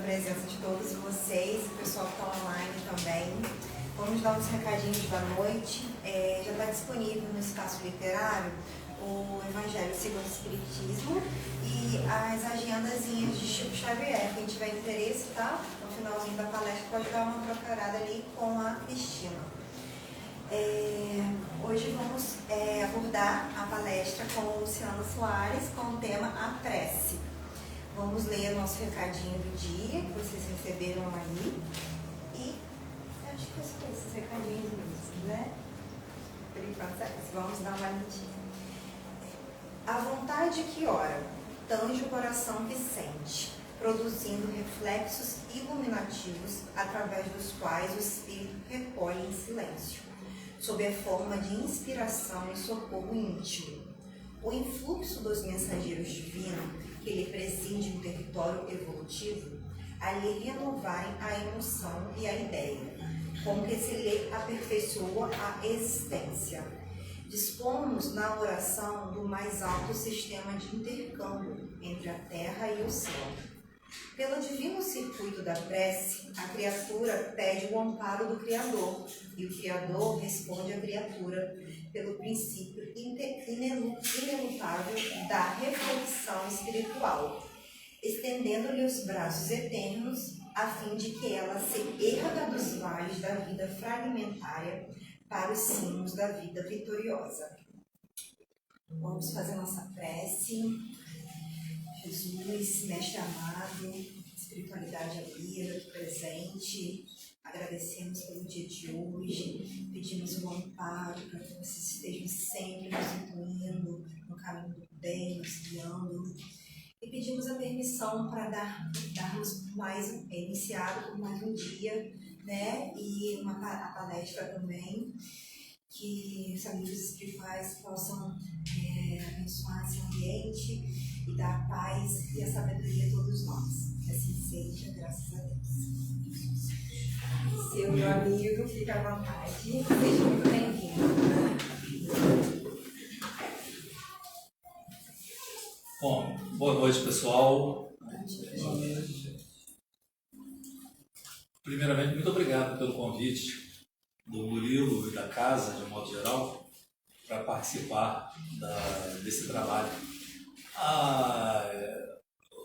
presença de todos vocês, o pessoal que está online também. Vamos dar uns recadinhos da noite. Já está disponível no Espaço Literário o Evangelho segundo o Espiritismo e as agendazinhas de Chico Xavier. Quem tiver interesse, tá? No finalzinho da palestra pode dar uma procurada ali com a Cristina. Hoje vamos abordar a palestra com o Luciano Soares com o tema A Prece. Vamos ler o nosso recadinho do dia, que vocês receberam aí. E acho que são esses recadinhos mesmo, né? Por enquanto, vamos dar uma lidinha. A vontade que ora, tange o coração que sente, produzindo reflexos iluminativos através dos quais o espírito recolhe em silêncio, sob a forma de inspiração e socorro íntimo. O influxo dos mensageiros divinos que lhe preside um território evolutivo, a lhe renovarem a emoção e a ideia, com que se lhe aperfeiçoa a existência. Dispomos na oração do mais alto sistema de intercâmbio entre a terra e o céu. Pelo divino circuito da prece, a criatura pede o amparo do Criador, e o Criador responde à criatura pelo princípio inelutável da reflexão espiritual, estendendo-lhe os braços eternos, a fim de que ela se erga dos vales da vida fragmentária para os cimos da vida vitoriosa. Vamos fazer nossa prece. Jesus, Mestre amado, espiritualidade amiga aqui presente, agradecemos pelo dia de hoje, pedimos um amparo para que vocês estejam sempre nos incluindo no caminho do bem, nos guiando, e pedimos a permissão para darmos mais, iniciado por mais um dia, né? E a palestra também, que os amigos espirituais possam abençoar esse ambiente e dar a paz e a sabedoria a todos nós. Que assim seja, graças a Deus. Seu meu amigo, fica à vontade. Seja muito bem-vindo. Bom, boa noite, pessoal. Primeiramente, muito obrigado pelo convite do Murilo e da casa, de um modo geral, para participar desse trabalho.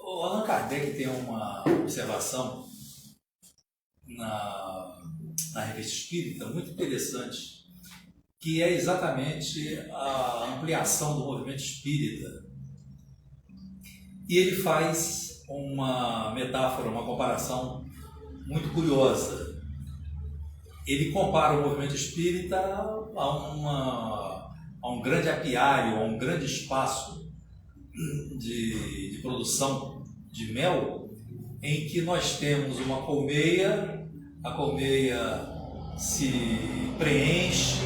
O Allan Kardec tem uma observação na Revista Espírita muito interessante, que é exatamente a ampliação do movimento espírita. E ele faz uma metáfora, uma comparação muito curiosa. Ele compara o movimento espírita a um grande apiário, a um grande espaço de produção de mel, em que nós temos uma colmeia, a colmeia se preenche,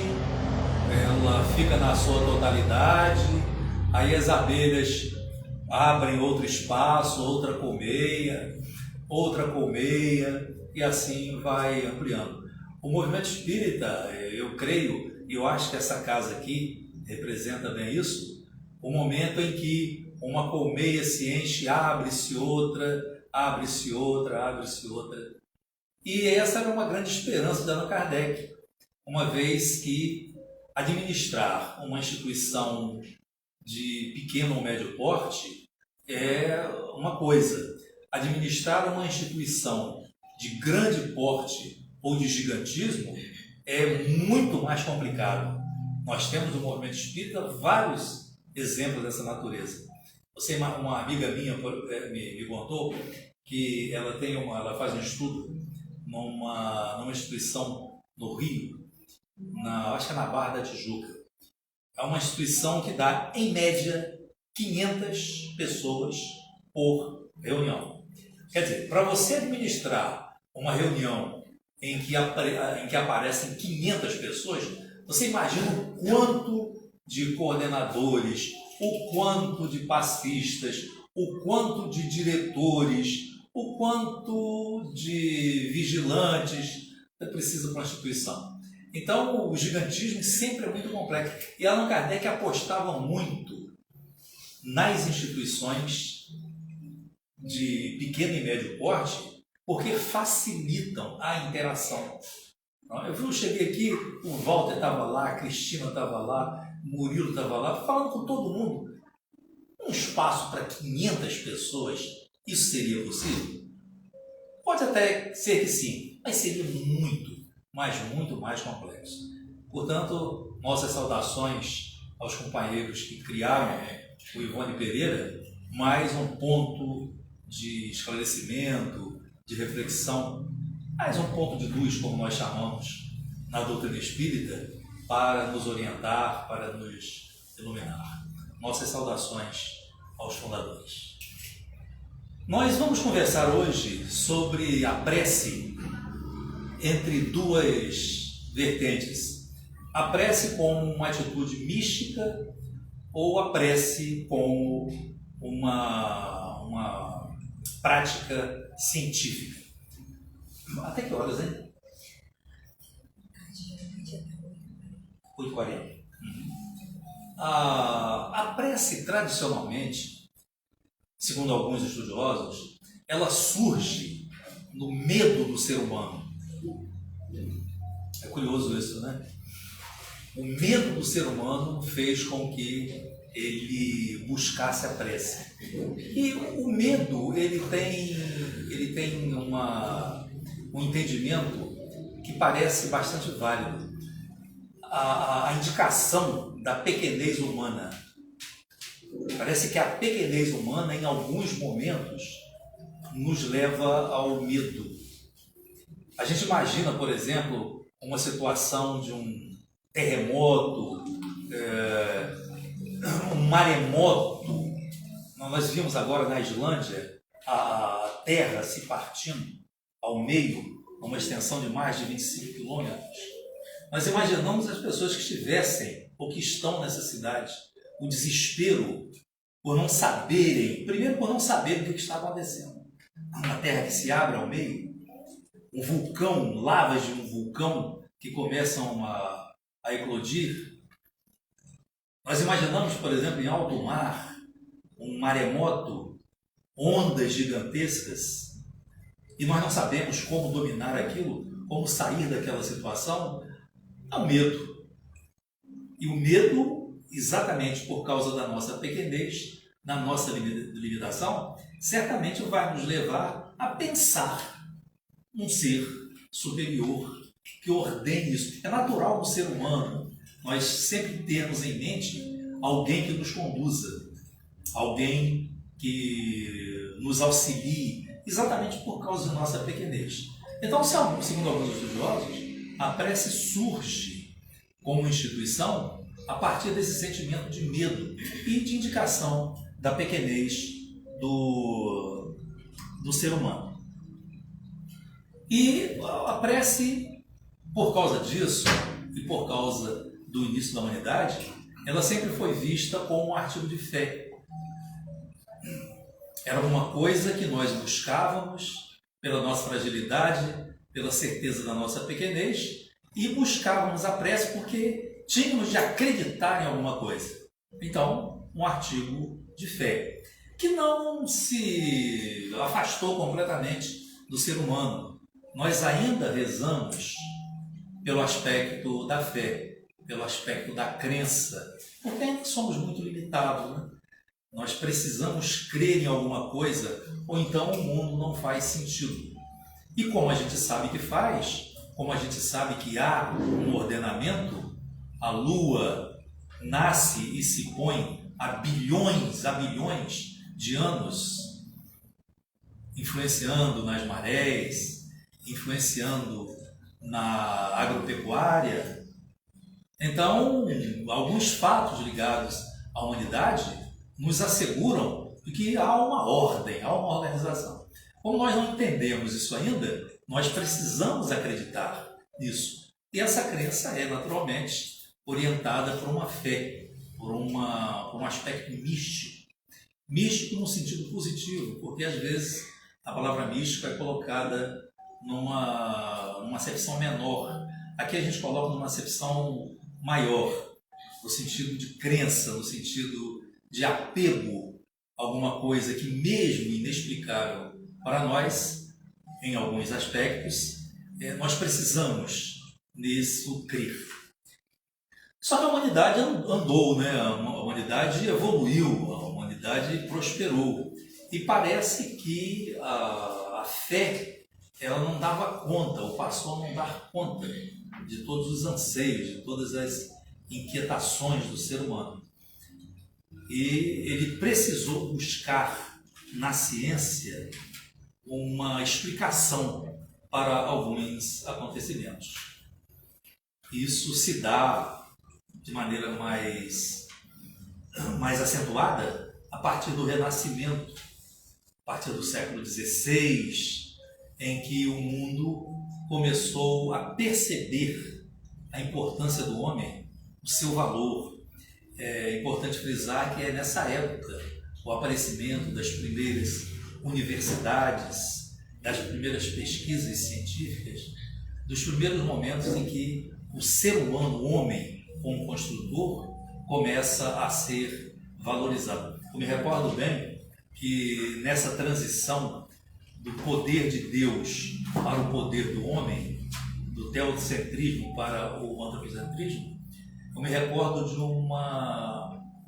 ela fica na sua totalidade, aí as abelhas abrem outro espaço, outra colmeia, e assim vai ampliando. O movimento espírita, eu creio, e eu acho que essa casa aqui representa bem isso, o momento em que uma colmeia se enche, abre-se outra. E essa era uma grande esperança de Allan Kardec, uma vez que administrar uma instituição de pequeno ou médio porte é uma coisa. Administrar uma instituição de grande porte ou de gigantismo é muito mais complicado. Nós temos no movimento espírita vários exemplos dessa natureza. Uma amiga minha me contou que ela faz um estudo numa instituição no Rio, acho que é na Barra da Tijuca. É uma instituição que dá, em média, 500 pessoas por reunião. Quer dizer, para você administrar uma reunião em que aparecem 500 pessoas, você imagina o quanto de coordenadores, o quanto de passistas, o quanto de diretores, o quanto de vigilantes precisa para uma instituição. Então, o gigantismo sempre é muito complexo. E Allan Kardec apostava muito nas instituições de pequeno e médio porte, porque facilitam a interação. Eu cheguei aqui, o Walter estava lá, a Cristina estava lá, o Murilo estava lá, falando com todo mundo. Um espaço para 500 pessoas, isso seria possível? Pode até ser que sim, mas seria muito mais complexo. Portanto, nossas saudações aos companheiros que criaram o Ivone Pereira, mais um ponto de esclarecimento, de reflexão, mais um ponto de luz, como nós chamamos na doutrina espírita, para nos orientar, para nos iluminar. Nossas saudações aos fundadores. Nós vamos conversar hoje sobre a prece entre duas vertentes. A prece como uma atitude mística ou a prece como uma prática científica. Até que horas, hein? 8h40. A prece, tradicionalmente, segundo alguns estudiosos, ela surge no medo do ser humano. É curioso isso, né? O medo do ser humano fez com que ele buscasse a prece. E o medo, ele tem um entendimento que parece bastante válido. A indicação da pequenez humana. Parece que a pequenez humana, em alguns momentos, nos leva ao medo. A gente imagina, por exemplo, uma situação de um terremoto, um maremoto. Nós vimos agora na Islândia a terra se partindo ao meio, uma extensão de mais de 25 quilômetros. Nós imaginamos as pessoas que estivessem ou que estão nessa cidade, o desespero por não saberem, primeiro por não saberem o que está acontecendo. Uma terra que se abre ao meio, um vulcão, lavas de um vulcão que começam a eclodir. Nós imaginamos, por exemplo, em alto mar, um maremoto, ondas gigantescas, e nós não sabemos como dominar aquilo, como sair daquela situação. É o medo. E o medo, exatamente por causa da nossa pequenez, da nossa limitação, certamente vai nos levar a pensar num ser superior que ordene isso. É natural no ser humano nós sempre termos em mente alguém que nos conduza, alguém que nos auxilie, exatamente por causa da nossa pequenez. Então, segundo alguns estudiosos, a prece surge como instituição a partir desse sentimento de medo e de indicação da pequenez do ser humano. E a prece, por causa disso e por causa do início da humanidade, ela sempre foi vista como um artigo de fé. Era uma coisa que nós buscávamos pela nossa fragilidade, pela certeza da nossa pequenez, e buscávamos a prece porque tínhamos de acreditar em alguma coisa. Então, um artigo de fé, que não se afastou completamente do ser humano. Nós ainda rezamos pelo aspecto da fé, pelo aspecto da crença, porque ainda somos muito limitados, né? Nós precisamos crer em alguma coisa, ou então o mundo não faz sentido. E como a gente sabe que faz, como a gente sabe que há um ordenamento, a Lua nasce e se põe há bilhões de anos, influenciando nas marés, influenciando na agropecuária. Então, alguns fatos ligados à humanidade nos asseguram que há uma ordem, há uma organização. Como nós não entendemos isso ainda, nós precisamos acreditar nisso. E essa crença é naturalmente orientada por uma fé, por um aspecto místico. Místico no sentido positivo, porque às vezes a palavra místico é colocada numa acepção menor. Aqui a gente coloca numa acepção maior, no sentido de crença, no sentido de apego a alguma coisa que, mesmo inexplicável para nós, em alguns aspectos, nós precisamos nisso crer. Só que a humanidade andou, né? A humanidade evoluiu, a humanidade prosperou. E parece que a fé ela não dava conta, ou passou a não dar conta de todos os anseios, de todas as inquietações do ser humano. E ele precisou buscar na ciência uma explicação para alguns acontecimentos. Isso se dá de maneira mais acentuada a partir do Renascimento, a partir do século XVI, em que o mundo começou a perceber a importância do homem, o seu valor. É importante frisar que é nessa época o aparecimento das primeiras universidades, das primeiras pesquisas científicas, dos primeiros momentos em que o ser humano, o homem, como construtor, começa a ser valorizado. Eu me recordo bem que nessa transição do poder de Deus para o poder do homem, do teocentrismo para o antropocentrismo, eu me recordo de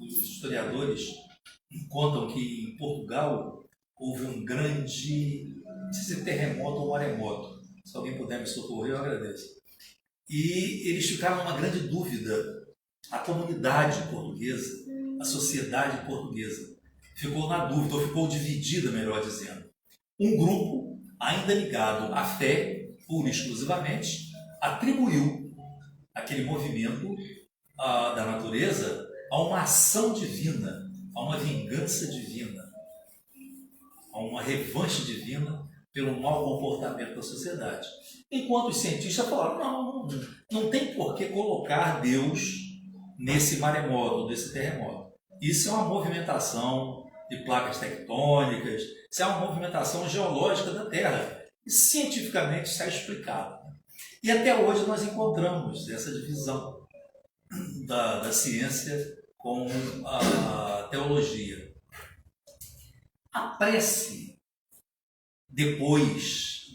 os historiadores contam que em Portugal houve um grande, não sei se terremoto ou maremoto. Se alguém puder me socorrer, eu agradeço. E eles ficaram numa grande dúvida. A comunidade portuguesa, a sociedade portuguesa, ficou na dúvida, ou ficou dividida, melhor dizendo. Um grupo, ainda ligado à fé, pura e exclusivamente, atribuiu aquele movimento da natureza a uma ação divina, a uma vingança divina, a uma revanche divina pelo mau comportamento da sociedade. Enquanto os cientistas falaram, não tem por que colocar Deus nesse maremoto, nesse terremoto. Isso é uma movimentação de placas tectônicas, isso é uma movimentação geológica da Terra. E cientificamente está explicado. E até hoje nós encontramos essa divisão da ciência com a teologia. A prece, depois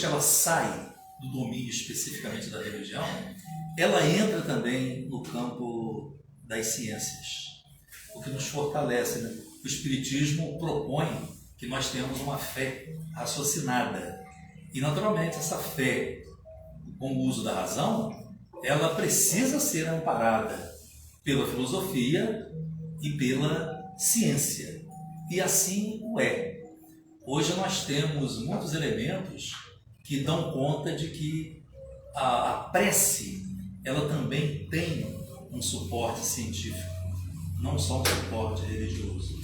que ela sai do domínio especificamente da religião, ela entra também no campo das ciências, o que nos fortalece, né? O Espiritismo propõe que nós tenhamos uma fé raciocinada. E, naturalmente, essa fé, com o uso da razão, ela precisa ser amparada pela filosofia e pela ciência. E assim o é. Hoje nós temos muitos elementos que dão conta de que a prece ela também tem um suporte científico, não só um suporte religioso.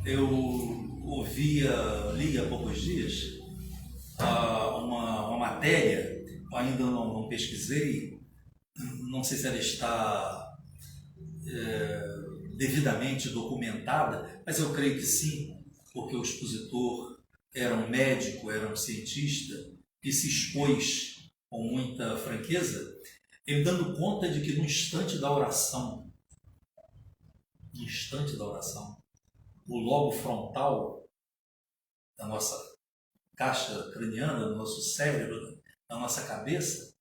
Eu li há poucos dias uma matéria, ainda não pesquisei, não sei se ela está devidamente documentada, mas eu creio que sim, porque o expositor era um médico, era um cientista, que se expôs com muita franqueza, ele dando conta de que no instante da oração, o lobo frontal da nossa caixa craniana, do nosso cérebro, da nossa cabeça,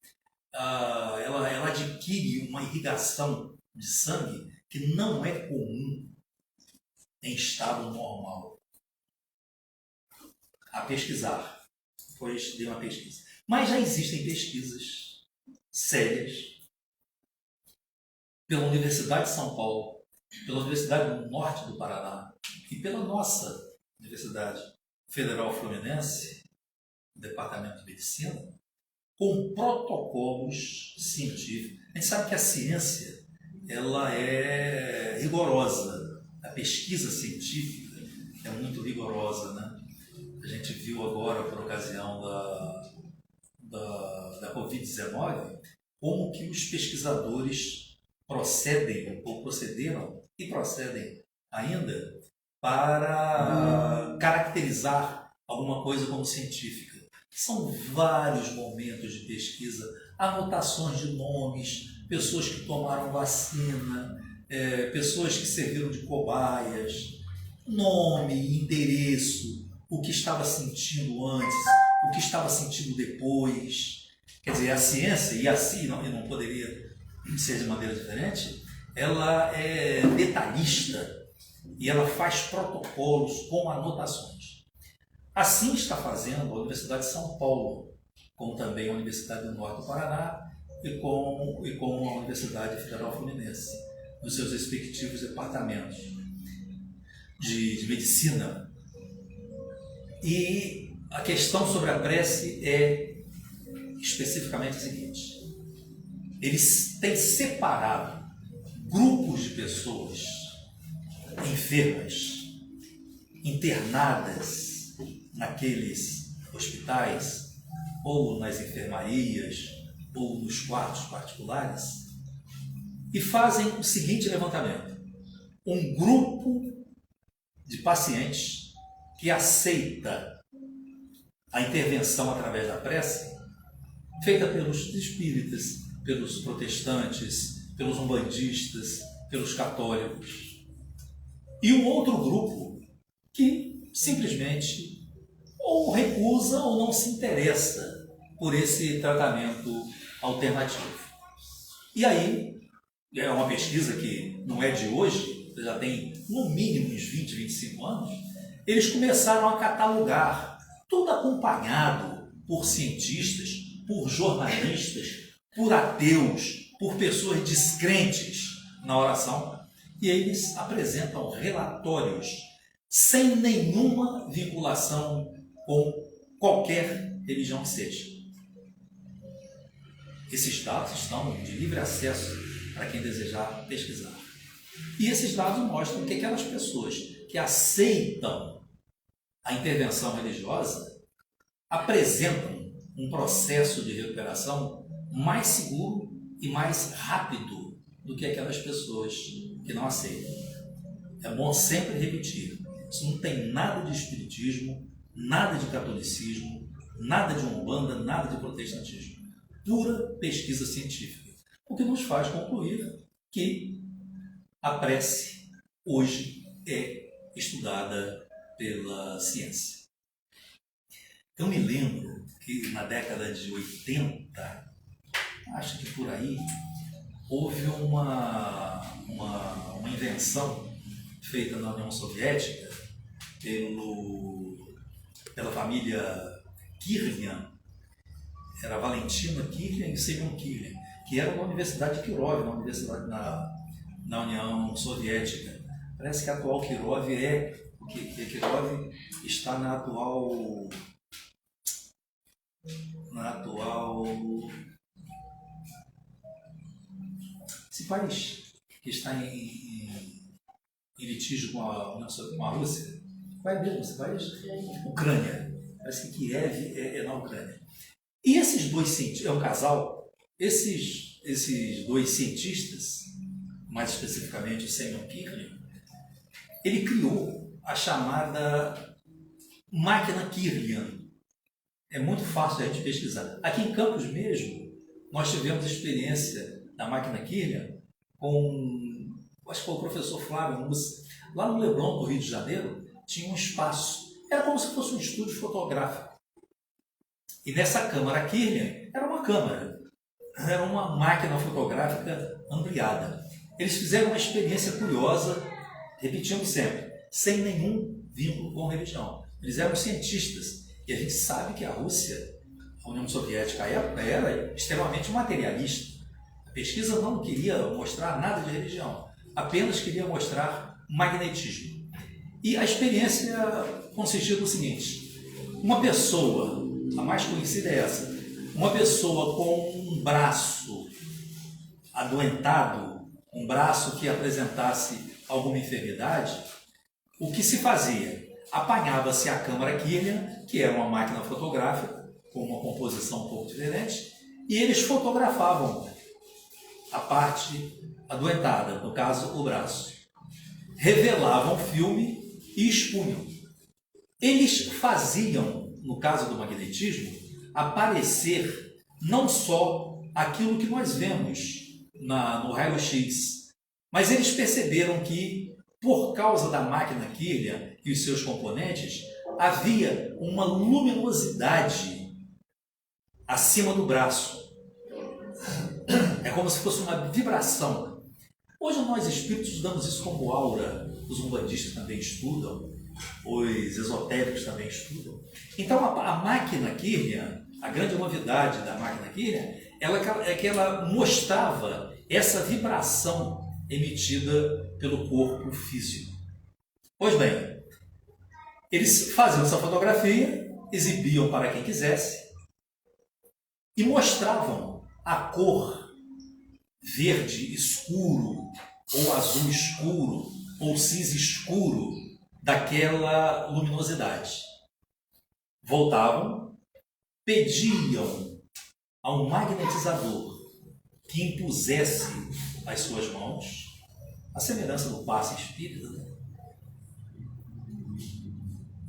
ela adquire uma irrigação de sangue que não é comum em estado normal. A pesquisar. Depois dei uma pesquisa. Mas já existem pesquisas sérias pela Universidade de São Paulo, pela Universidade do Norte do Paraná e pela nossa Universidade Federal Fluminense, Departamento de Medicina, com protocolos científicos. A gente sabe que a ciência ela é rigorosa, a pesquisa científica é muito rigorosa, né? A gente viu agora, por ocasião da Covid-19, como que os pesquisadores procedem, ou procederam, e procedem ainda, para caracterizar alguma coisa como científica. São vários momentos de pesquisa, anotações de nomes, pessoas que tomaram vacina, pessoas que serviram de cobaias, nome, endereço, o que estava sentindo antes, o que estava sentindo depois. Quer dizer, a ciência, e assim não poderia ser de maneira diferente, ela é detalhista e ela faz protocolos com anotações. Assim está fazendo a Universidade de São Paulo, como também a Universidade do Norte do Paraná e com a Universidade Federal Fluminense, nos seus respectivos departamentos de medicina. E a questão sobre a prece é especificamente a seguinte: eles têm separado grupos de pessoas enfermas, internadas naqueles hospitais, ou nas enfermarias, ou nos quartos particulares, e fazem o seguinte levantamento: um grupo de pacientes que aceita a intervenção através da prece, feita pelos espíritas, pelos protestantes, pelos umbandistas, pelos católicos, e um outro grupo que simplesmente ou recusa ou não se interessa por esse tratamento alternativo. E aí, é uma pesquisa que não é de hoje, já tem no mínimo uns 20, 25 anos, eles começaram a catalogar, tudo acompanhado por cientistas, por jornalistas, por ateus, por pessoas descrentes na oração, e eles apresentam relatórios sem nenhuma vinculação com qualquer religião que seja. Esses dados estão de livre acesso para quem desejar pesquisar. E esses dados mostram que aquelas pessoas que aceitam a intervenção religiosa apresentam um processo de recuperação mais seguro e mais rápido do que aquelas pessoas que não aceitam. É bom sempre repetir: isso não tem nada de espiritismo, nada de catolicismo, nada de umbanda, nada de protestantismo. Pura pesquisa científica. O que nos faz concluir que a prece hoje é estudada pela ciência. Eu me lembro que na década de 80, acho que por aí, houve uma invenção feita na União Soviética pela família Kirlian, era Valentina Kirlian e Semyon Kirlian, que era na Universidade de Kirov, na União Soviética. Parece que a atual Kirov Kirov está na atual esse país que está em litígio com a Rússia. Qual é mesmo esse país? Ucrânia. Parece que Kiev é na Ucrânia. E esses dois cientistas, é um casal, esses dois cientistas, mais especificamente o Semyon Kirlian, ele criou a chamada máquina Kirlian. É muito fácil a gente pesquisar. Aqui em Campos mesmo, nós tivemos experiência da máquina Kirlian acho que foi o professor Flávio Mussi. Lá no Leblon, do Rio de Janeiro, tinha um espaço. Era como se fosse um estúdio fotográfico. E nessa câmara Kirlian, era uma máquina fotográfica ampliada. Eles fizeram uma experiência curiosa, repetindo sempre, sem nenhum vínculo com religião. Eles eram cientistas. E a gente sabe que a Rússia, a União Soviética à época, era extremamente materialista. A pesquisa não queria mostrar nada de religião, apenas queria mostrar magnetismo. E a experiência consistia no seguinte: uma pessoa, a mais conhecida é essa, uma pessoa com um braço adoentado, um braço que apresentasse alguma enfermidade, o que se fazia? Apanhava-se a câmara Kirlian, que era uma máquina fotográfica, com uma composição um pouco diferente, e eles fotografavam a parte adoentada, no caso o braço. Revelavam o filme e expunham. Eles faziam, no caso do magnetismo, aparecer não só aquilo que nós vemos no raio-x, mas eles perceberam que, por causa da máquina Kirlian e os seus componentes, havia uma luminosidade acima do braço. É como se fosse uma vibração. Hoje nós espíritos estudamos isso como aura, os umbandistas também estudam, os esotéricos também estudam. Então a máquina Kirlian, a grande novidade da máquina Kirlian, é que ela mostrava essa vibração emitida pelo corpo físico. Pois bem, eles faziam essa fotografia, exibiam para quem quisesse e mostravam a cor verde escuro, ou azul escuro, ou cinza escuro daquela luminosidade. Voltavam, pediam ao magnetizador que impusesse as suas mãos, a semelhança do passe espírita, né?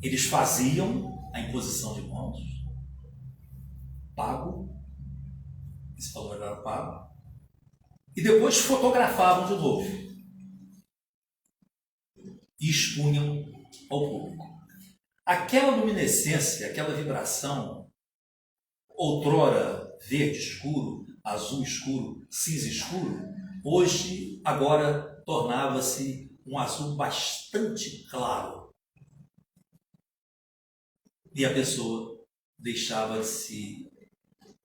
Eles faziam a imposição de mãos, pago, esse valor era pago, e depois fotografavam de novo e expunham ao público. Aquela luminescência, aquela vibração, outrora verde escuro, azul escuro, cinza escuro, hoje, agora, tornava-se um azul bastante claro. E a pessoa deixava de se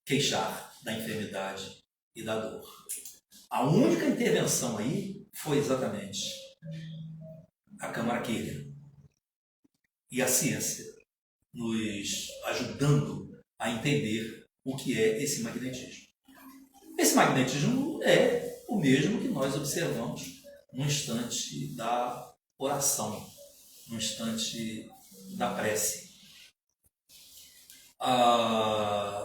queixar da enfermidade e da dor. A única intervenção aí foi exatamente a Câmara Kirlian e a ciência nos ajudando a entender o que é esse magnetismo. Esse magnetismo é o mesmo que nós observamos no instante da oração, no instante da prece.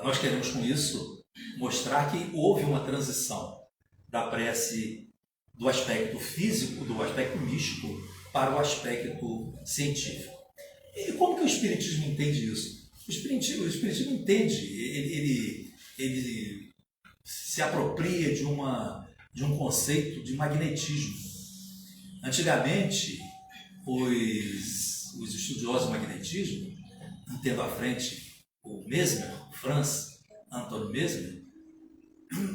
Nós queremos com isso mostrar que houve uma transição da prece do aspecto físico, do aspecto místico, para o aspecto científico. E como que o Espiritismo entende isso? O Espiritismo entende, ele se apropria de um conceito de magnetismo. Antigamente, os estudiosos do magnetismo, tendo à frente o Mesmer, Franz Anton Mesmer,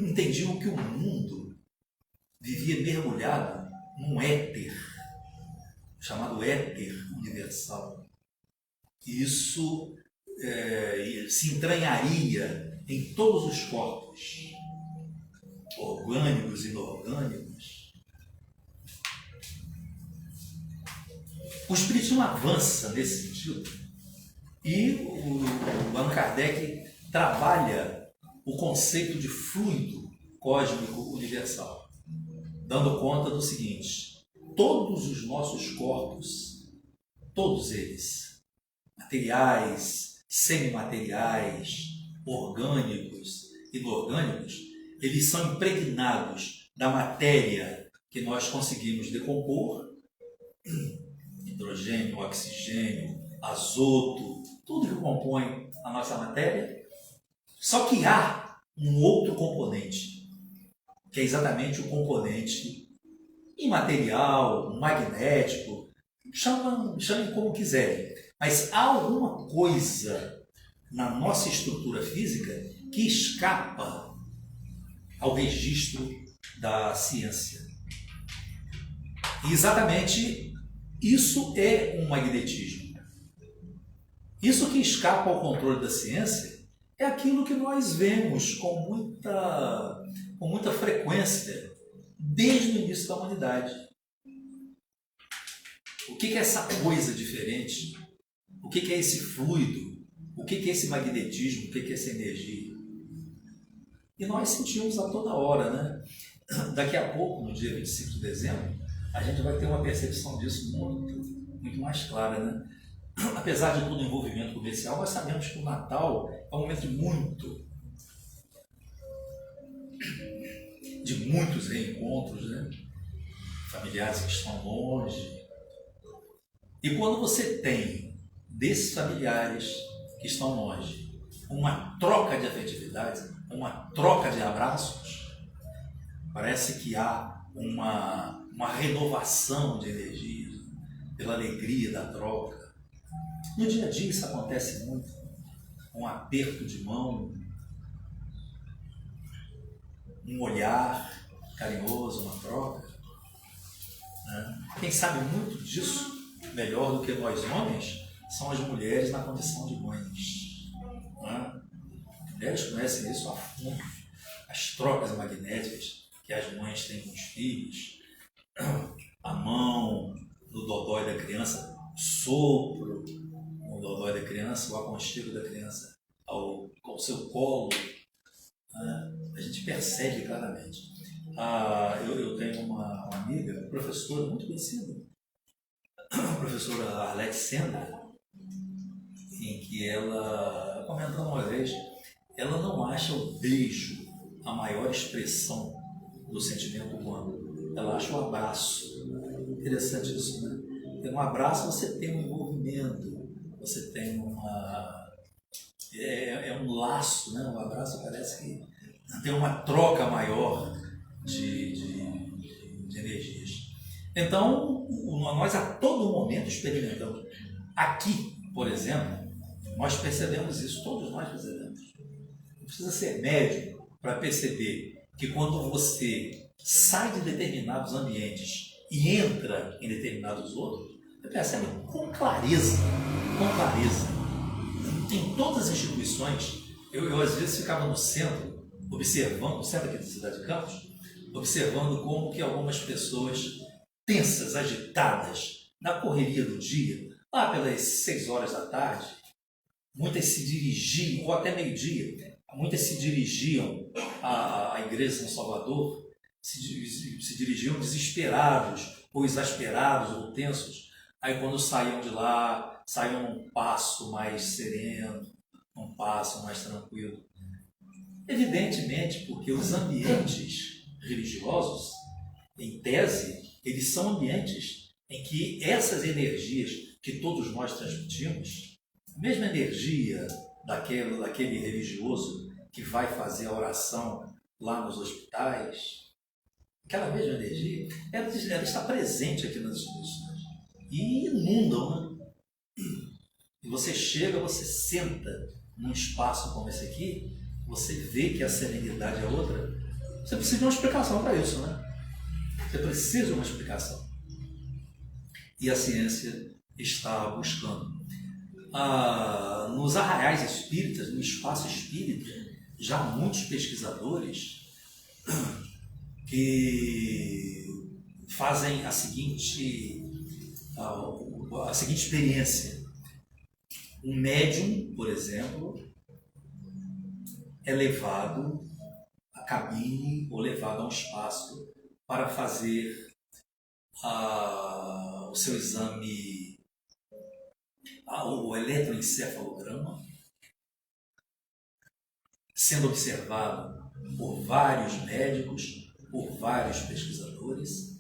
entendiam que o mundo vivia mergulhado num éter, chamado éter universal. E isso se entranharia em todos os corpos, orgânicos e inorgânicos. O Espiritismo avança nesse sentido e o Allan Kardec trabalha o conceito de fluido cósmico universal, dando conta do seguinte: todos os nossos corpos, todos eles, materiais, semimateriais, orgânicos, inorgânicos, eles são impregnados da matéria que nós conseguimos decompor, hidrogênio, oxigênio, azoto, tudo que compõe a nossa matéria. Só que há um outro componente, que é exatamente o componente imaterial, magnético, chamem como quiserem, mas há alguma coisa na nossa estrutura física que escapa ao registro da ciência. E exatamente isso é um magnetismo. Isso que escapa ao controle da ciência é aquilo que nós vemos com muita frequência desde o início da humanidade. O que é essa coisa diferente? O que é esse fluido? O que é esse magnetismo? O que é essa energia? E nós sentimos a toda hora, né? Daqui a pouco, no dia 25 de dezembro, a gente vai ter uma percepção disso muito mais clara, né? Apesar de todo o envolvimento comercial, nós sabemos que o Natal é um momento de muitos reencontros, né? Familiares que estão longe. E quando você tem desses familiares que estão longe uma troca de afetividades, uma troca de abraços, parece que há uma renovação de energia pela alegria da troca, No dia a dia isso acontece muito, um aperto de mão, um olhar carinhoso, uma troca. Né? Quem sabe muito disso, melhor do que nós homens, são as mulheres na condição de mães. Né? As mulheres conhecem isso a fundo, as trocas magnéticas que as mães têm com os filhos, a mão no dodói da criança, o sopro no dodói da criança, o aconchego da criança ao seu colo. A gente percebe claramente. Eu tenho uma amiga, professora muito conhecida, a professora Arlete Sender, em que ela, comentando uma vez, ela não acha o beijo a maior expressão do sentimento humano. Ela acha o abraço. Interessante isso, né? Tem um abraço, você tem um envolvimento, você tem uma... É um laço, né? Um abraço parece que tem uma troca maior de energias. Então, nós a todo momento experimentamos. Aqui, por exemplo, nós percebemos isso, todos nós percebemos. Não precisa ser médico para perceber que quando você sai de determinados ambientes e entra em determinados outros, você percebe com clareza, com clareza. Em todas as instituições, eu às vezes ficava no centro, observando, no centro aqui da cidade de Campos, observando como que algumas pessoas tensas, agitadas, na correria do dia, lá pelas 6 horas da tarde, muitas se dirigiam, ou até meio-dia, muitas se dirigiam à igreja de São Salvador, se dirigiam desesperados, ou exasperados, ou tensos. Aí quando saíam de lá, saíam num passo mais sereno, num passo mais tranquilo. Evidentemente, porque os ambientes religiosos, em tese, eles são ambientes em que essas energias que todos nós transmitimos, a mesma energia daquele religioso que vai fazer a oração lá nos hospitais, aquela mesma energia, ela está presente aqui nas instituições e inundam, né? E você chega, você senta num espaço como esse aqui, você vê que a serenidade é outra. Você precisa de uma explicação para isso, né? Você precisa de uma explicação. E a ciência está buscando. Nos arraiais espíritas, no espaço espírita, já há muitos pesquisadores que fazem a seguinte experiência. Um médium, por exemplo, é levado à cabine ou levado a um espaço para fazer o seu exame, o eletroencefalograma, sendo observado por vários médicos, por vários pesquisadores,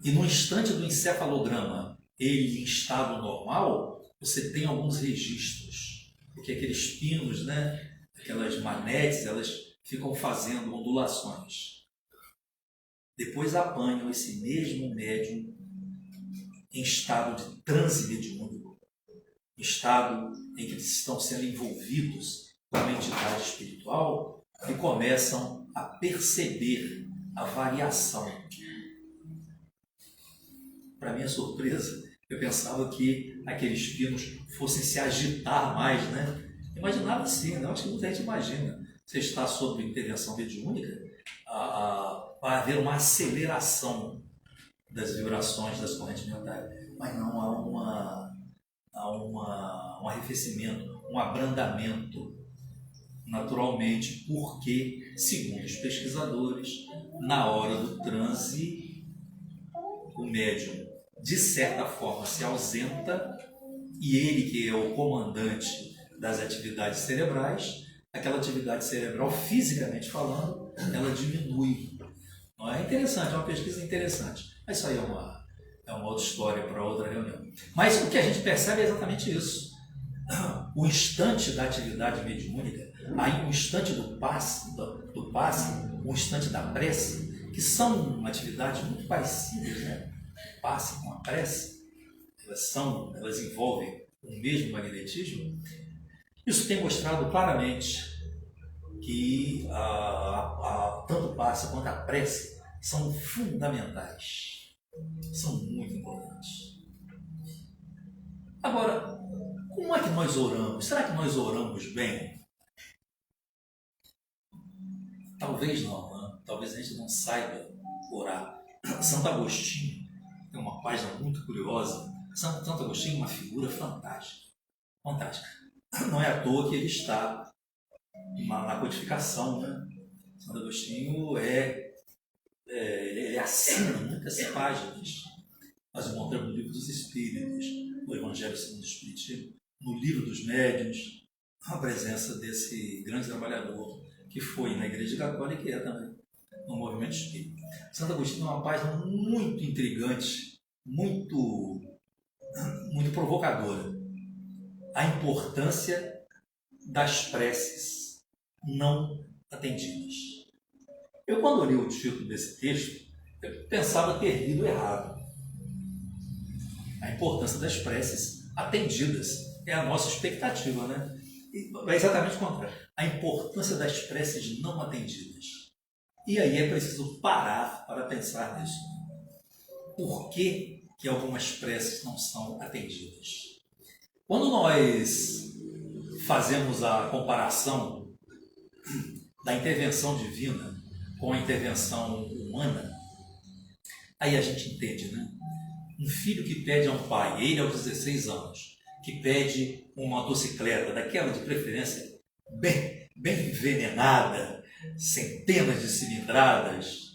e no instante do encefalograma, ele em estado normal, você tem alguns registros, porque aqueles pinos, né, aquelas manetes, elas ficam fazendo ondulações. Depois apanham esse mesmo médium em estado de transe mediúnico, em estado em que eles estão sendo envolvidos com uma entidade espiritual e começam a perceber a variação. Para minha surpresa, eu pensava que aqueles pinos fossem se agitar mais, né? Imaginava assim, né? Acho que muita gente imagina. Você está sob intervenção mediúnica, vai haver uma aceleração das vibrações das correntes mentais, mas não há um arrefecimento, um abrandamento, naturalmente, porque, segundo os pesquisadores, na hora do transe, o médium, de certa forma, se ausenta e ele, que é o comandante das atividades cerebrais, aquela atividade cerebral, fisicamente falando, ela diminui. Não é interessante, é uma pesquisa interessante. Mas isso aí é uma outra história para outra reunião. Mas o que a gente percebe é exatamente isso. O instante da atividade mediúnica, aí o instante do passe, o instante da prece, que são atividades muito parecidas, né? Passe com a prece. elas envolvem o mesmo magnetismo, isso tem mostrado claramente que tanto o passe quanto a prece são fundamentais, são muito importantes. Agora, como é que nós oramos? Será que nós oramos bem? Talvez não, né? Talvez a gente não saiba orar. Santo Agostinho tem uma página muito curiosa. Santo Agostinho é uma figura fantástica. Fantástica. Não é à toa que ele está na codificação, né? Santo Agostinho ele assina muitas páginas. Nós encontramos no Livro dos Espíritos, no Evangelho segundo o Espiritismo, no Livro dos Médiuns, a presença desse grande trabalhador que foi na Igreja Católica e que é também no movimento espírita. Santo Agostinho é uma página muito intrigante, muito provocadora. A importância das preces não atendidas. Eu, quando li o título desse texto, eu pensava ter lido errado. A importância das preces atendidas é a nossa expectativa, né? É exatamente o contrário. A importância das preces não atendidas. E aí é preciso parar para pensar nisso. Por que algumas preces não são atendidas? Quando nós fazemos a comparação da intervenção divina com a intervenção humana, aí a gente entende, né? Um filho que pede a um pai, ele aos 16 anos, que pede uma motocicleta, daquela de preferência bem envenenada, centenas de cilindradas,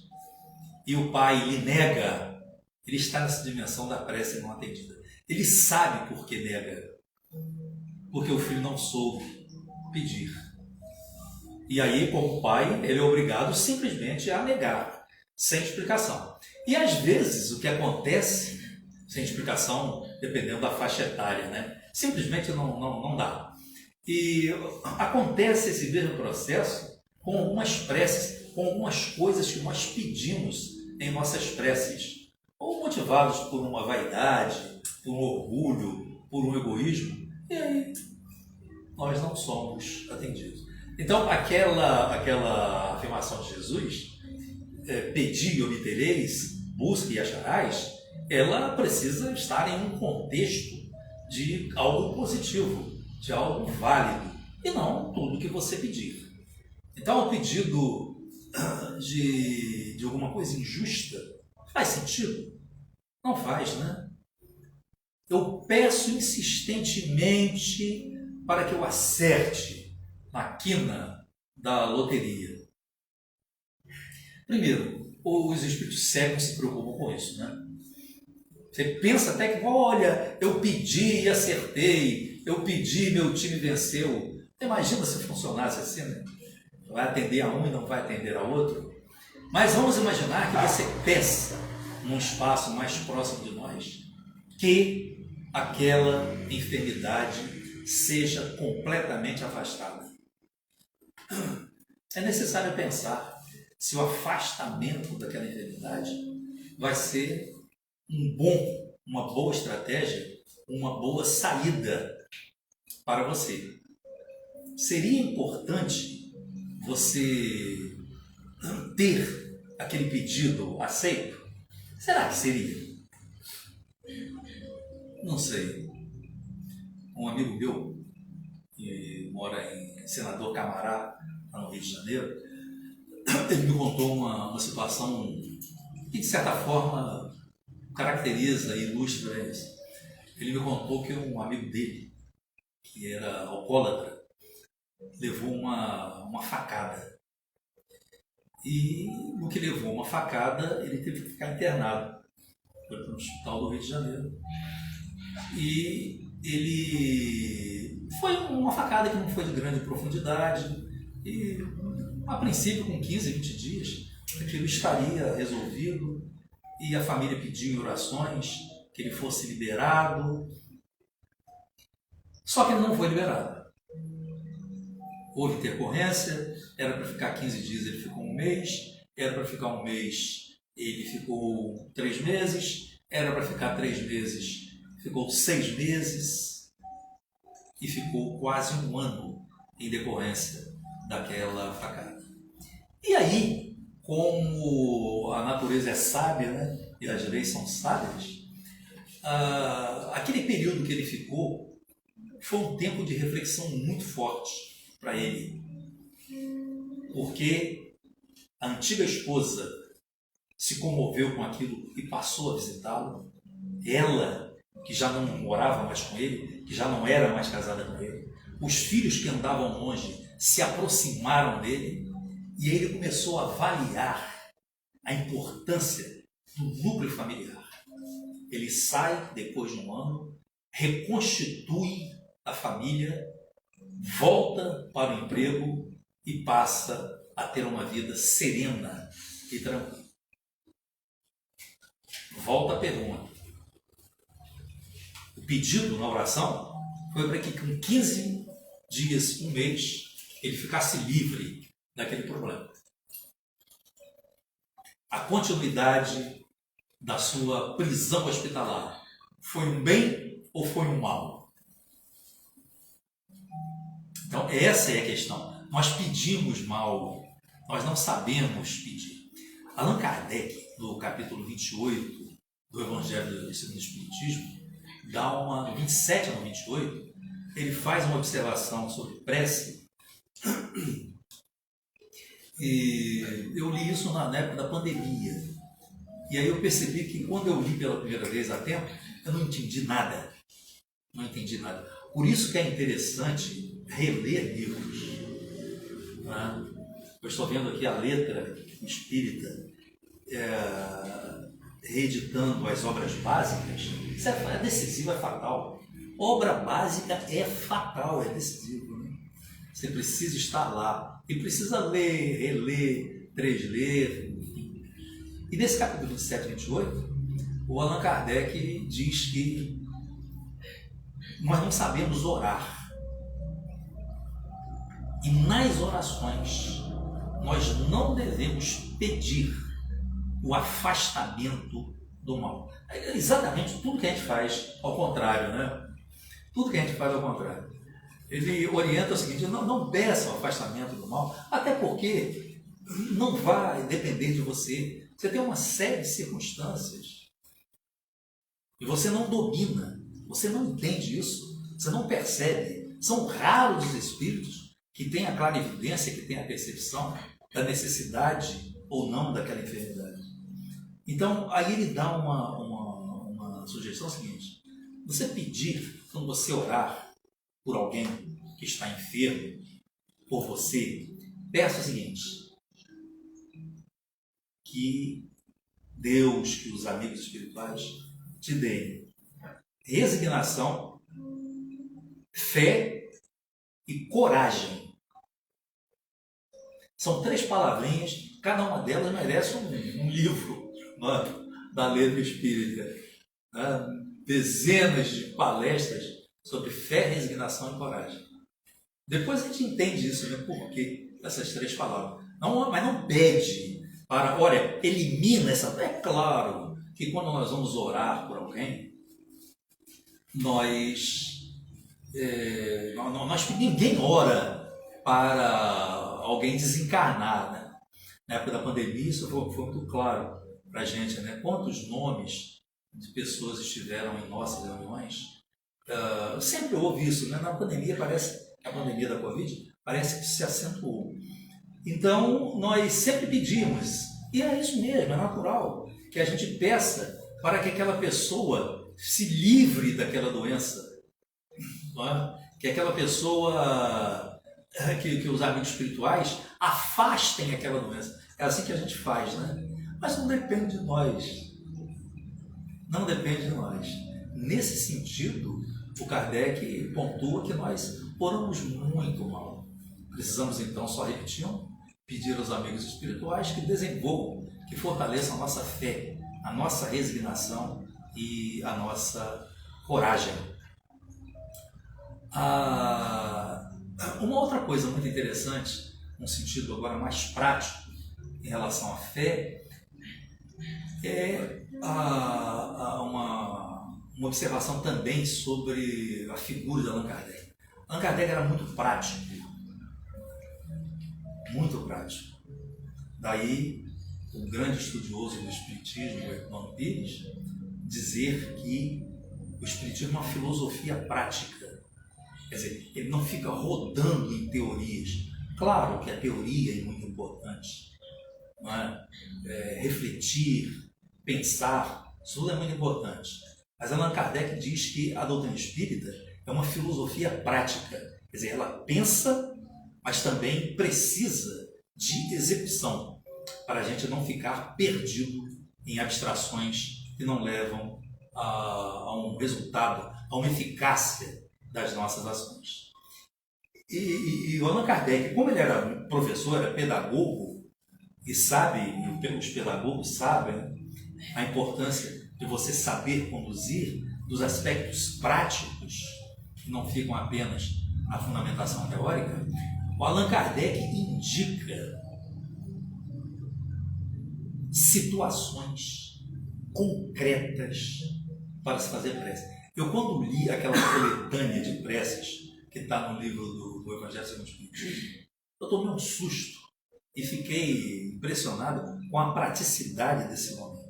e o pai lhe nega, ele está nessa dimensão da prece não atendida. Ele sabe por que nega, porque o filho não soube pedir. E aí, como pai, ele é obrigado simplesmente a negar, sem explicação. E às vezes o que acontece, sem explicação, dependendo da faixa etária, né? Simplesmente não dá. E acontece esse mesmo processo com algumas preces, com algumas coisas que nós pedimos em nossas preces, ou motivados por uma vaidade, por um orgulho, por um egoísmo, e aí nós não somos atendidos. Então, aquela afirmação de Jesus, pedi e obtereis, busque e acharás, ela precisa estar em um contexto de algo positivo, de algo válido, e não tudo que você pedir. Então, o pedido de alguma coisa injusta faz sentido? Não faz, né? Eu peço insistentemente para que eu acerte na quina da loteria. Primeiro, os espíritos cegos se preocupam com isso, né? Você pensa até que, olha, eu pedi e acertei, eu pedi e meu time venceu. Imagina se funcionasse assim, né? Vai atender a um e não vai atender a outro. Mas vamos imaginar que você peça num espaço mais próximo de nós que aquela enfermidade seja completamente afastada. É necessário pensar se o afastamento daquela enfermidade vai ser uma boa estratégia, uma boa saída para você. Seria importante você ter aquele pedido aceito? Será que seria? Não sei. Um amigo meu, que mora em Senador Camará, no Rio de Janeiro, ele me contou uma situação que, de certa forma, caracteriza e ilustra isso. Ele me contou que um amigo dele, que era alcoólatra, levou uma facada. E no que levou uma facada, ele teve que ficar internado. Foi para o hospital do Rio de Janeiro. E ele foi uma facada que não foi de grande profundidade. E, a princípio, com 15, 20 dias, aquilo estaria resolvido. E a família pediu em orações que ele fosse liberado. Só que ele não foi liberado. Houve intercorrência, era para ficar 15 dias, ele ficou um mês, era para ficar um mês, ele ficou 3 meses, era para ficar 3 meses, ficou 6 meses e ficou quase 1 ano em decorrência daquela facada. E aí, como a natureza é sábia, né, e as leis são sábias, aquele período que ele ficou foi um tempo de reflexão muito forte para ele, porque a antiga esposa se comoveu com aquilo e passou a visitá-lo. Ela, que já não morava mais com ele, que já não era mais casada com ele, os filhos que andavam longe se aproximaram dele, e ele começou a avaliar a importância do núcleo familiar. Ele sai depois de 1 ano, reconstitui a família, volta para o emprego e passa a ter uma vida serena e tranquila. Volta a pergunta. O pedido na oração foi para que com 15 dias, 1 mês, ele ficasse livre daquele problema. A continuidade da sua prisão hospitalar foi um bem ou foi um mal? Então, essa é a questão. Nós pedimos mal, nós não sabemos pedir. Allan Kardec, no capítulo 28 do Evangelho segundo o Espiritismo, no 27 ao 28, ele faz uma observação sobre prece. E eu li isso na época da pandemia. E aí eu percebi que quando eu li pela primeira vez há tempo, eu não entendi nada. Não entendi nada. Por isso que é interessante reler livros. Né? Eu estou vendo aqui a letra espírita reeditando as obras básicas. Isso é decisivo, é fatal. Obra básica é fatal, é decisivo. Né? Você precisa estar lá. E precisa ler, reler, transler, enfim. E nesse capítulo 27 e 28, o Allan Kardec diz que nós não sabemos orar. E nas orações, nós não devemos pedir o afastamento do mal. É exatamente tudo que a gente faz ao contrário, né? Tudo que a gente faz ao contrário. Ele orienta o seguinte: não peça o afastamento do mal, até porque não vai depender de você. Você tem uma série de circunstâncias e você não domina, você não entende isso, você não percebe. São raros os espíritos que têm a clarividência, que têm a percepção da necessidade ou não daquela enfermidade. Então, aí ele dá uma sugestão seguinte: você pedir, quando você orar por alguém que está enfermo, por você, peça o seguinte: que Deus, que os amigos espirituais te deem resignação, fé e coragem. São 3 palavrinhas, cada uma delas merece um livro, mano, da letra espírita. Né? Dezenas de palestras sobre fé, resignação e coragem. Depois a gente entende isso, né? Por que essas 3 palavras. Mas não pede para, olha, elimina essa. É claro que quando nós vamos orar por alguém, ninguém ora para alguém desencarnar. Né? Na época da pandemia, isso foi muito claro para a gente. Né? Quantos nomes de pessoas estiveram em nossas reuniões? Sempre houve isso, né? Na pandemia, parece que a pandemia da Covid parece que se acentuou. Então, nós sempre pedimos, e é isso mesmo, é natural, que a gente peça para que aquela pessoa se livre daquela doença, não é? Que aquela pessoa, que os amigos espirituais afastem aquela doença. É assim que a gente faz, né? Mas não depende de nós. Não depende de nós. Nesse sentido, o Kardec pontua que nós oramos muito mal. Precisamos, então, só repetindo, pedir aos amigos espirituais que desenvolvam, que fortaleçam a nossa fé, a nossa resignação e a nossa coragem. Uma outra coisa muito interessante, num sentido agora mais prático, em relação à fé, é uma observação também sobre a figura de Allan Kardec. Allan Kardec era muito prático. Muito prático. Daí, o grande estudioso do Espiritismo, o Hermano Pires, dizer que o Espiritismo é uma filosofia prática. Quer dizer, ele não fica rodando em teorias. Claro que a teoria é muito importante. Não é? Refletir, pensar, isso tudo é muito importante. Mas Allan Kardec diz que a doutrina espírita é uma filosofia prática. Quer dizer, ela pensa, mas também precisa de execução, para a gente não ficar perdido em abstrações que não levam a um resultado, a uma eficácia das nossas ações. E o Allan Kardec, como ele era professor, era pedagogo, e sabe, e os pedagogos sabem a importância de você saber conduzir dos aspectos práticos, que não ficam apenas na fundamentação teórica, o Allan Kardec indica situações concretas para se fazer prece. Eu, quando li aquela coletânea de preces que está no livro do Evangelho segundo o Espiritismo, eu tomei um susto e fiquei impressionado com a praticidade desse homem.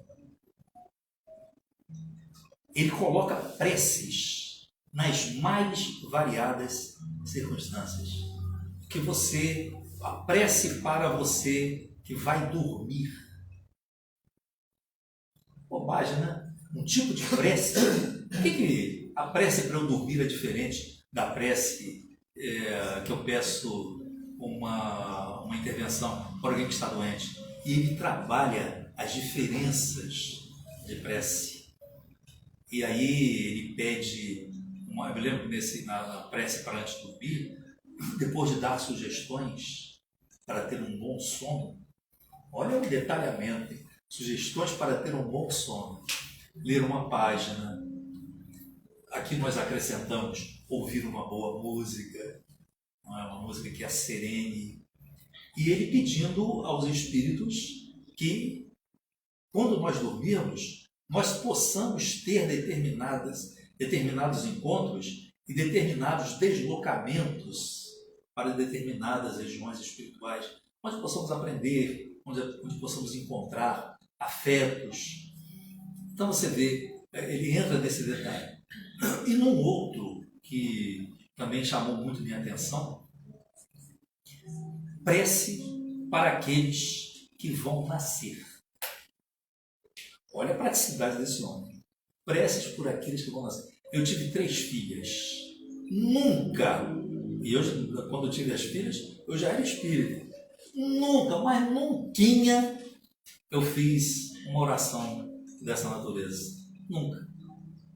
Ele coloca preces nas mais variadas circunstâncias. Que você, a prece para você que vai dormir. Bobagem, né? Um tipo de prece. Por que a prece para eu dormir é diferente da prece que eu peço uma intervenção para alguém que está doente? E ele trabalha as diferenças de prece. E aí ele pede, eu me lembro na prece para antes de dormir, depois de dar sugestões para ter um bom sono, olha o detalhamento, hein? Sugestões para ter um bom sono. Ler uma página. Aqui nós acrescentamos ouvir uma boa música, uma música que a serene. E ele pedindo aos espíritos que, quando nós dormirmos, nós possamos ter determinados encontros e determinados deslocamentos para determinadas regiões espirituais, onde possamos aprender, onde possamos encontrar afetos. Então você vê, ele entra nesse detalhe. E num outro que também chamou muito minha atenção, prece para aqueles que vão nascer. Olha a praticidade desse homem. Preces por aqueles que vão nascer. Eu tive 3 filhas. Nunca, e hoje, quando eu tive as filhas, eu já era espírita. Nunca, mas nunca eu fiz uma oração dessa natureza. Nunca.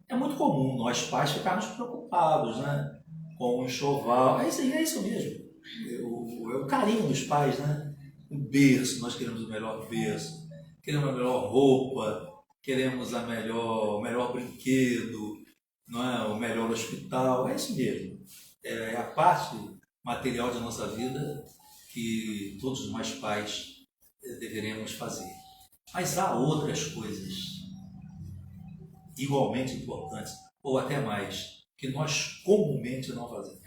É muito comum nós pais ficarmos preocupados, né? Com o enxoval. É isso mesmo. É o carinho dos pais, né? O berço, nós queremos o melhor berço, queremos a melhor roupa, queremos o melhor brinquedo, não é? O melhor hospital. É isso mesmo. É a parte material da nossa vida que todos nós pais deveremos fazer. Mas há outras coisas igualmente importantes, ou até mais, que nós comumente não fazemos.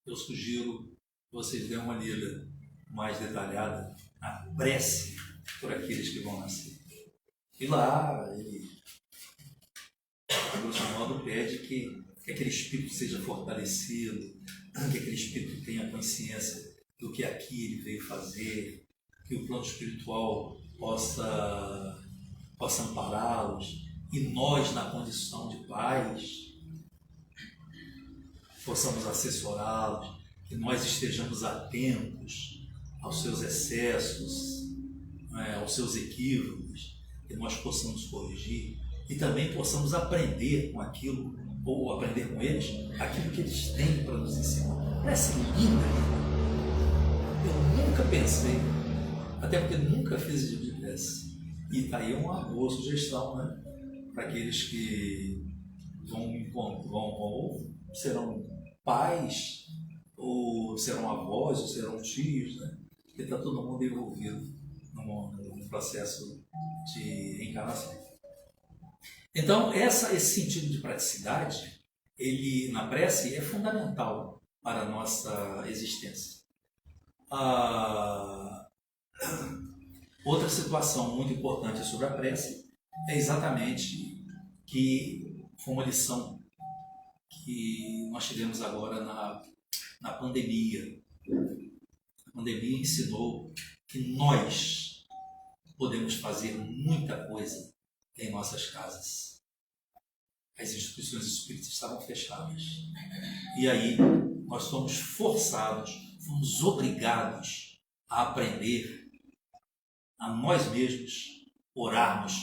Eu sugiro que vocês dêem uma lida mais detalhada na prece por aqueles que vão nascer. E lá, o grosso modo pede que aquele espírito seja fortalecido, que aquele espírito tenha consciência do que aqui ele veio fazer, que o plano espiritual possa ampará-los, e nós, na condição de pais, possamos assessorá-los, que nós estejamos atentos aos seus excessos, aos seus equívocos, que nós possamos corrigir e também possamos aprender com aquilo, ou aprender com eles, aquilo que eles têm para nos ensinar. Parece linda. Eu nunca pensei, até porque nunca fiz esse tipo de prece. E está aí uma boa sugestão, né? Para aqueles que vão ou serão pais, ou serão avós, ou serão tios, né? Porque está todo mundo envolvido no processo de encarnação. Então, esse sentido de praticidade, ele na prece é fundamental para a nossa existência. Outra situação muito importante sobre a prece é exatamente que foi uma lição que nós tivemos agora na pandemia. A pandemia ensinou que nós podemos fazer muita coisa em nossas casas. As instituições espíritas estavam fechadas. E aí nós fomos forçados, fomos obrigados a aprender a nós mesmos orarmos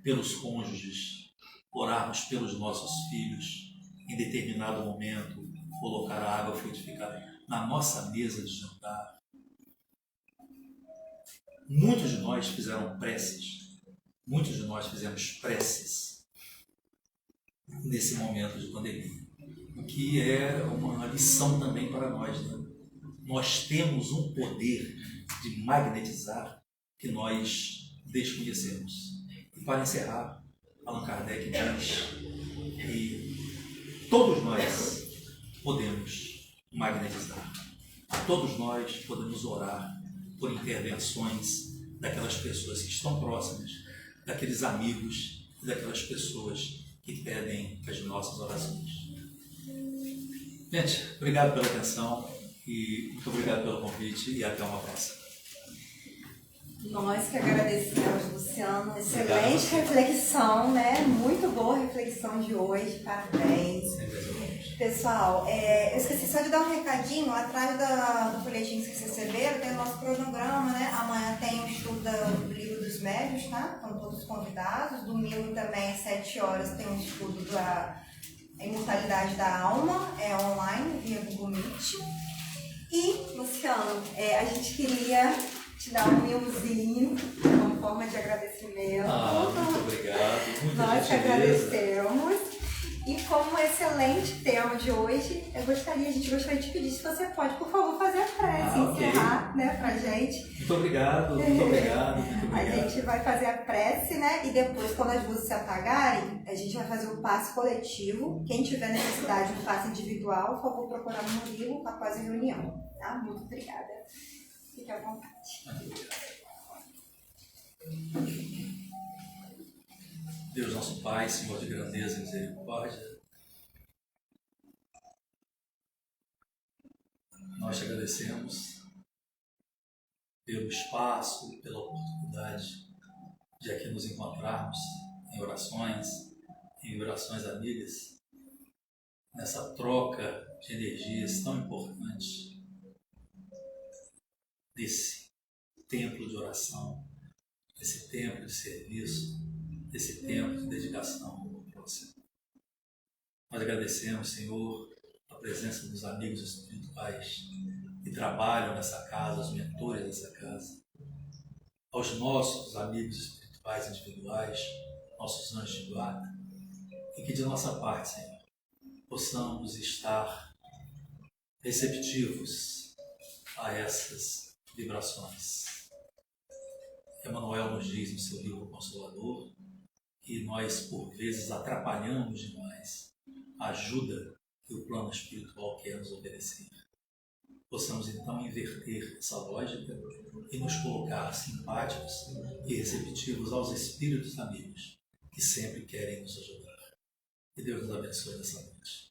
pelos cônjuges, orarmos pelos nossos filhos, em determinado momento, colocar a água frutificada na nossa mesa de jantar. Muitos de nós fizeram preces, muitos de nós fizemos preces nesse momento de pandemia, que é uma lição também para nós, né? Nós temos um poder de magnetizar que nós desconhecemos. E para encerrar, Allan Kardec diz que todos nós podemos magnetizar, todos nós podemos orar por intervenções daquelas pessoas que estão próximas, daqueles amigos e daquelas pessoas que pedem as nossas orações. Gente, obrigado pela atenção e muito obrigado pelo convite e até uma próxima. Nós que agradecemos, Luciano. Excelente reflexão, né? Muito boa reflexão de hoje. Parabéns. Pessoal, eu esqueci só de dar um recadinho. Atrás do folhetim que vocês receberam, tem o nosso cronograma, né? Amanhã tem o estudo do livro dos médios, tá? Estão todos convidados. Domingo também, às 7 horas, tem um estudo da imortalidade da alma, online, via Google Meet. E, Luciano, a gente queria te dar um milzinho como forma de agradecimento. Muito obrigado. Nós que agradecemos. E como excelente tema de hoje, a gente gostaria de pedir se você pode, por favor, fazer a prece, encerrar, né, pra gente. Muito obrigado, muito obrigado. A gente vai fazer a prece, né, e depois, quando as luzes se apagarem, a gente vai fazer o passe coletivo. Quem tiver necessidade de passe individual, por favor, procurar no Murilo após a reunião, tá? Muito obrigada. Fique à vontade. Deus nosso Pai, Senhor de grandeza e misericórdia, nós te agradecemos pelo espaço, pela oportunidade de aqui nos encontrarmos em orações amigas, nessa troca de energias tão importante desse templo de oração, desse templo de serviço, desse tempo de dedicação ao próximo. Nós agradecemos, Senhor, a presença dos amigos espirituais que trabalham nessa casa, os mentores dessa casa, aos nossos amigos espirituais individuais, nossos anjos de guarda, e que de nossa parte, Senhor, possamos estar receptivos a essas vibrações. Emmanuel nos diz no seu livro Consolador que nós, por vezes, atrapalhamos demais a ajuda que o plano espiritual quer nos oferecer. Possamos, então, inverter essa lógica e nos colocar simpáticos e receptivos aos espíritos amigos que sempre querem nos ajudar. Que Deus nos abençoe nessa noite.